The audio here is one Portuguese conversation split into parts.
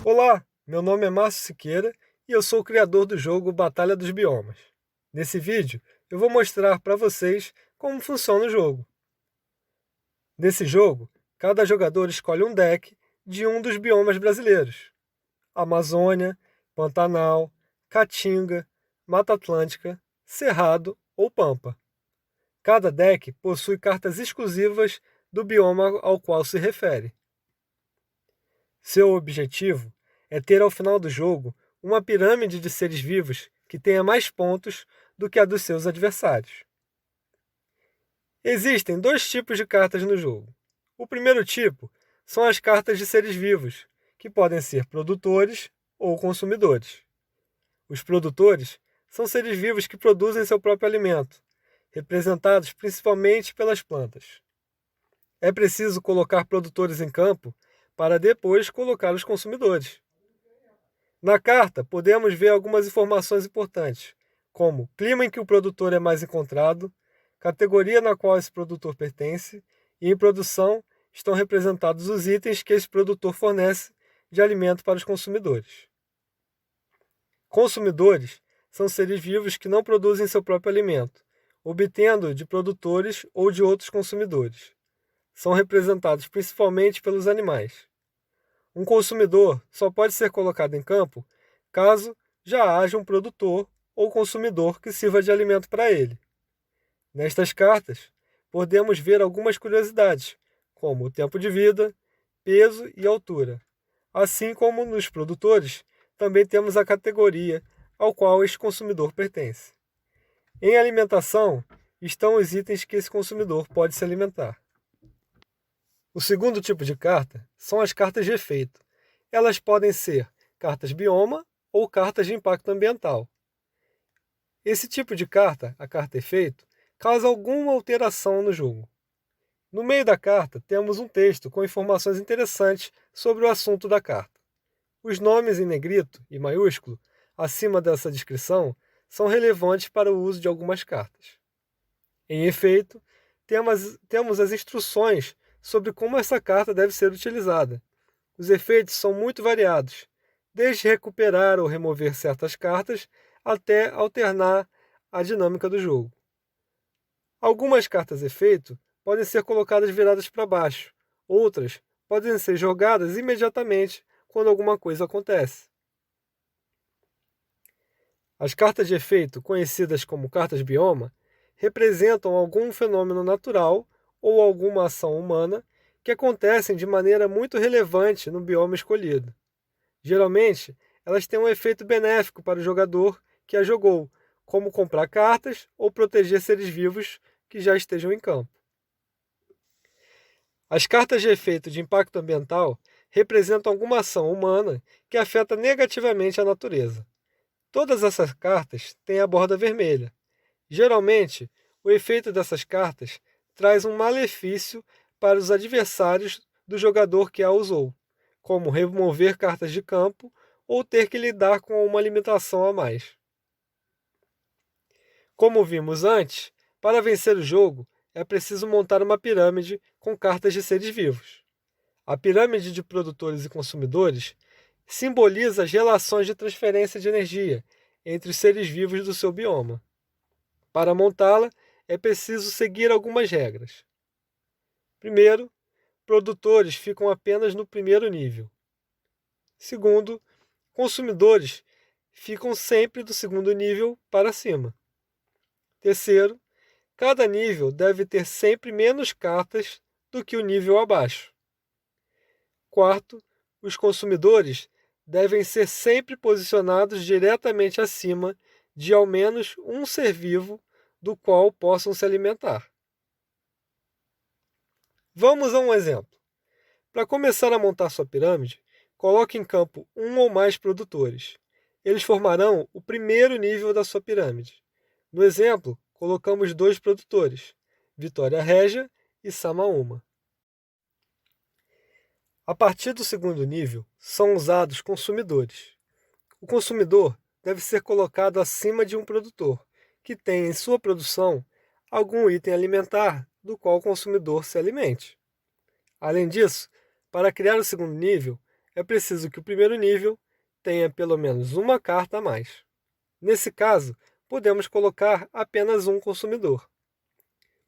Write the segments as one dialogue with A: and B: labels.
A: Olá, meu nome é Márcio Siqueira e eu sou o criador do jogo Batalha dos Biomas. Nesse vídeo, eu vou mostrar para vocês como funciona o jogo. Nesse jogo, cada jogador escolhe um deck de um dos biomas brasileiros: Amazônia, Pantanal, Caatinga, Mata Atlântica, Cerrado ou Pampa. Cada deck possui cartas exclusivas do bioma ao qual se refere. Seu objetivo é ter ao final do jogo uma pirâmide de seres vivos que tenha mais pontos do que a dos seus adversários. Existem dois tipos de cartas no jogo. O primeiro tipo são as cartas de seres vivos, que podem ser produtores ou consumidores. Os produtores são seres vivos que produzem seu próprio alimento, representados principalmente pelas plantas. É preciso colocar produtores em campo para depois colocar os consumidores. Na carta, podemos ver algumas informações importantes, como clima em que o produtor é mais encontrado, categoria na qual esse produtor pertence, e em produção estão representados os itens que esse produtor fornece de alimento para os consumidores. Consumidores são seres vivos que não produzem seu próprio alimento, obtendo de produtores ou de outros consumidores. São representados principalmente pelos animais. Um consumidor só pode ser colocado em campo caso já haja um produtor ou consumidor que sirva de alimento para ele. Nestas cartas, podemos ver algumas curiosidades, como o tempo de vida, peso e altura. Assim como nos produtores, também temos a categoria ao qual este consumidor pertence. Em alimentação, estão os itens que esse consumidor pode se alimentar. O segundo tipo de carta são as cartas de efeito. Elas podem ser cartas bioma ou cartas de impacto ambiental. Esse tipo de carta, a carta efeito, causa alguma alteração no jogo. No meio da carta, temos um texto com informações interessantes sobre o assunto da carta. Os nomes em negrito e maiúsculo, acima dessa descrição, são relevantes para o uso de algumas cartas. Em efeito, temos as instruções sobre como essa carta deve ser utilizada. Os efeitos são muito variados, desde recuperar ou remover certas cartas até alternar a dinâmica do jogo. Algumas cartas efeito podem ser colocadas viradas para baixo, outras podem ser jogadas imediatamente quando alguma coisa acontece. As cartas de efeito, conhecidas como cartas bioma, representam algum fenômeno natural ou alguma ação humana que acontecem de maneira muito relevante no bioma escolhido. Geralmente, elas têm um efeito benéfico para o jogador que a jogou, como comprar cartas ou proteger seres vivos que já estejam em campo. As cartas de efeito de impacto ambiental representam alguma ação humana que afeta negativamente a natureza. Todas essas cartas têm a borda vermelha. Geralmente, o efeito dessas cartas traz um malefício para os adversários do jogador que a usou, como remover cartas de campo ou ter que lidar com uma limitação a mais. Como vimos antes, para vencer o jogo, é preciso montar uma pirâmide com cartas de seres vivos. A pirâmide de produtores e consumidores simboliza as relações de transferência de energia entre os seres vivos do seu bioma. Para montá-la, é preciso seguir algumas regras. Primeiro, produtores ficam apenas no primeiro nível. Segundo, consumidores ficam sempre do segundo nível para cima. Terceiro, cada nível deve ter sempre menos cartas do que o nível abaixo. Quarto, os consumidores devem ser sempre posicionados diretamente acima de ao menos um ser vivo do qual possam se alimentar. Vamos a um exemplo. Para começar a montar sua pirâmide, coloque em campo um ou mais produtores. Eles formarão o primeiro nível da sua pirâmide. No exemplo, colocamos 2 produtores, Vitória Régia e Samaúma. A partir do segundo nível, são usados consumidores. O consumidor deve ser colocado acima de um produtor, que tem em sua produção algum item alimentar do qual o consumidor se alimente. Além disso, para criar o segundo nível, é preciso que o primeiro nível tenha pelo menos uma carta a mais. Nesse caso, podemos colocar apenas um consumidor.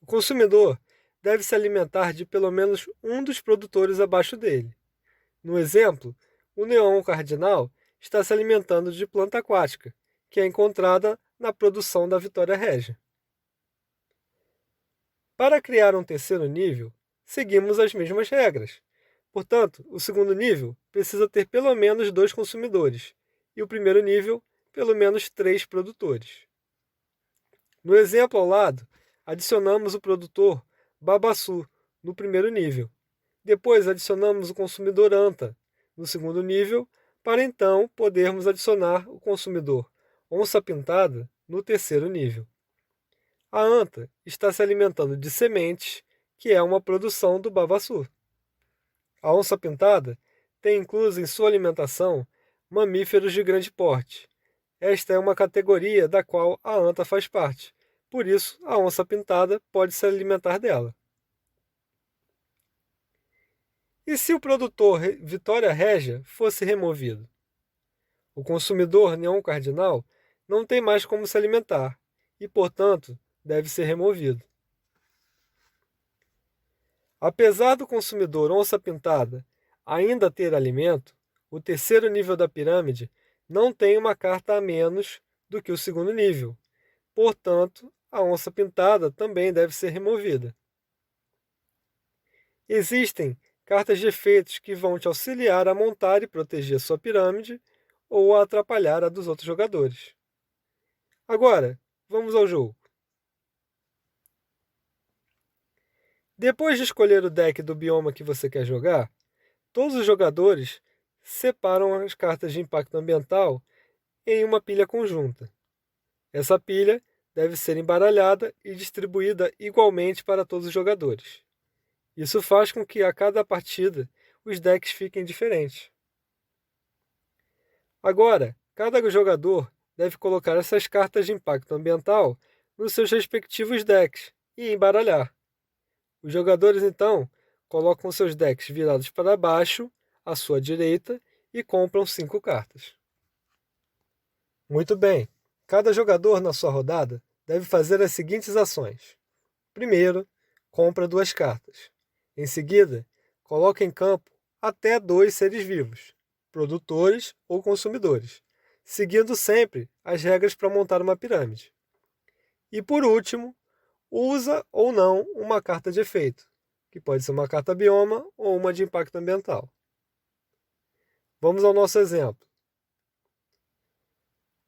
A: O consumidor deve se alimentar de pelo menos um dos produtores abaixo dele. No exemplo, o neon cardinal está se alimentando de planta aquática, que é encontrada na produção da Vitória Régia. Para criar um terceiro nível, seguimos as mesmas regras. Portanto, o segundo nível precisa ter pelo menos 2 consumidores e o primeiro nível, pelo menos 3 produtores. No exemplo ao lado, adicionamos o produtor Babaçu no primeiro nível. Depois adicionamos o consumidor Anta no segundo nível, para então podermos adicionar o consumidor Onça Pintada no terceiro nível. A anta está se alimentando de sementes, que é uma produção do Babaçu. A onça pintada tem incluso em sua alimentação mamíferos de grande porte. Esta é uma categoria da qual a anta faz parte, por isso a onça pintada pode se alimentar dela. E se o produtor Vitória Régia fosse removido? O consumidor neon cardinal não tem mais como se alimentar e, portanto, deve ser removido. Apesar do consumidor onça pintada ainda ter alimento, o terceiro nível da pirâmide não tem uma carta a menos do que o segundo nível. Portanto, a onça pintada também deve ser removida. Existem cartas de efeitos que vão te auxiliar a montar e proteger sua pirâmide ou a atrapalhar a dos outros jogadores. Agora, vamos ao jogo. Depois de escolher o deck do bioma que você quer jogar, todos os jogadores separam as cartas de impacto ambiental em uma pilha conjunta. Essa pilha deve ser embaralhada e distribuída igualmente para todos os jogadores. Isso faz com que a cada partida os decks fiquem diferentes. Agora, cada jogador deve colocar essas cartas de impacto ambiental nos seus respectivos decks e embaralhar. Os jogadores, então, colocam seus decks virados para baixo, à sua direita, e compram 5 cartas. Muito bem, cada jogador na sua rodada deve fazer as seguintes ações. Primeiro, compra 2 cartas. Em seguida, coloca em campo até 2 seres vivos, produtores ou consumidores, seguindo sempre as regras para montar uma pirâmide. E por último, usa ou não uma carta de efeito, que pode ser uma carta bioma ou uma de impacto ambiental. Vamos ao nosso exemplo.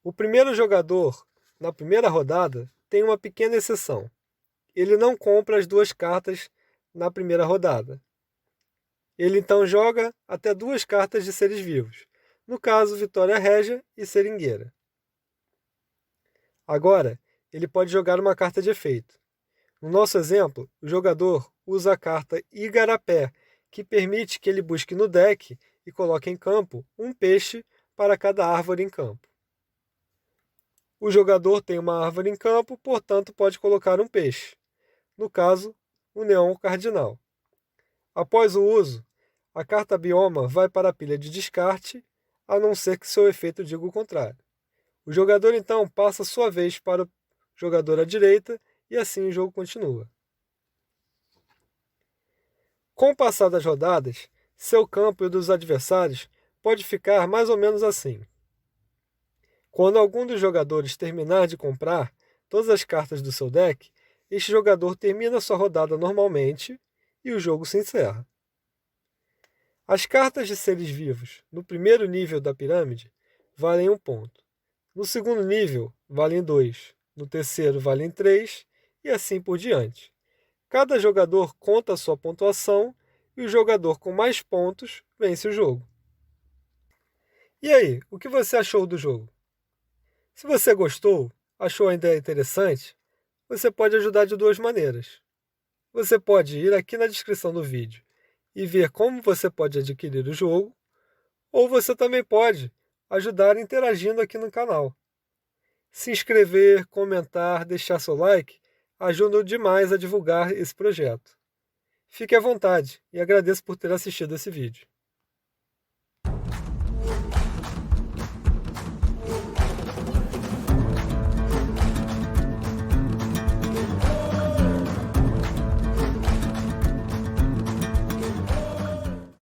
A: O primeiro jogador, na primeira rodada, tem uma pequena exceção. Ele não compra as 2 cartas na primeira rodada. Ele então joga até 2 cartas de seres vivos, no caso Vitória Régia e Seringueira. Agora, ele pode jogar uma carta de efeito. No nosso exemplo, o jogador usa a carta Igarapé, que permite que ele busque no deck e coloque em campo um peixe para cada árvore em campo. O jogador tem uma árvore em campo, portanto pode colocar um peixe. No caso, o neon cardinal. Após o uso, a carta bioma vai para a pilha de descarte, a não ser que seu efeito diga o contrário. O jogador então passa sua vez para o jogador à direita e assim o jogo continua. Com o passar das rodadas, seu campo e o dos adversários pode ficar mais ou menos assim. Quando algum dos jogadores terminar de comprar todas as cartas do seu deck, este jogador termina sua rodada normalmente e o jogo se encerra. As cartas de seres vivos no primeiro nível da pirâmide valem 1 ponto. No segundo nível, valem 2. No terceiro, valem 3 e assim por diante. Cada jogador conta a sua pontuação e o jogador com mais pontos vence o jogo. E aí, o que você achou do jogo? Se você gostou, achou a ideia interessante, você pode ajudar de 2 maneiras. Você pode ir aqui na descrição do vídeo e ver como você pode adquirir o jogo, ou você também pode ajudar interagindo aqui no canal. Se inscrever, comentar, deixar seu like ajudam demais a divulgar esse projeto. Fique à vontade e agradeço por ter assistido esse vídeo.